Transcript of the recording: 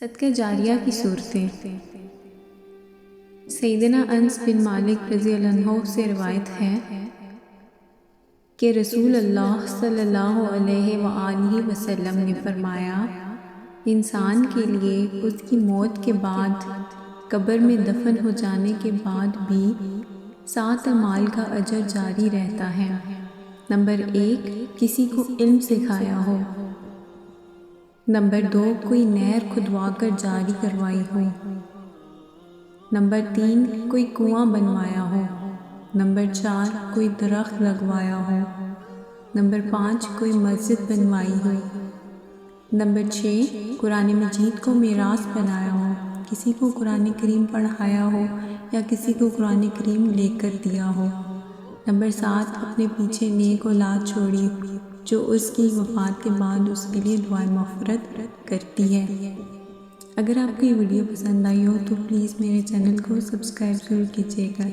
صدقہ جاریہ کی صورتیں۔ سیدنا انس بن مالک رضی اللہ عنہ سے روایت ہے کہ رسول اللہ صلی اللہ علیہ وآلہ وسلم نے فرمایا، انسان کے لیے اس کی موت کے بعد قبر میں دفن ہو جانے کے بعد بھی 7 اعمال کا اجر جاری رہتا ہے۔ نمبر 1، کسی کو علم سکھایا ہو۔ نمبر 2، کوئی نہر کھدوا کر جاری کروائی ہو۔ نمبر 3، کوئی کنواں بنوایا ہو۔ نمبر 4، کوئی درخت لگوایا ہو۔ نمبر 5، کوئی مسجد بنوائی ہو۔ نمبر 6، قرآن مجید کو میراث بنایا ہو، کسی کو قرآن کریم پڑھایا ہو یا کسی کو قرآن کریم لے کر دیا ہو۔ نمبر 7، اپنے پیچھے نیک اولاد چھوڑی جو اس کی وفات کے بعد اس کے لیے دعائے مغفرت کرتی ہے۔ اگر آپ کو یہ ویڈیو پسند آئی ہو تو پلیز میرے چینل کو سبسکرائب ضرور کیجیے گا۔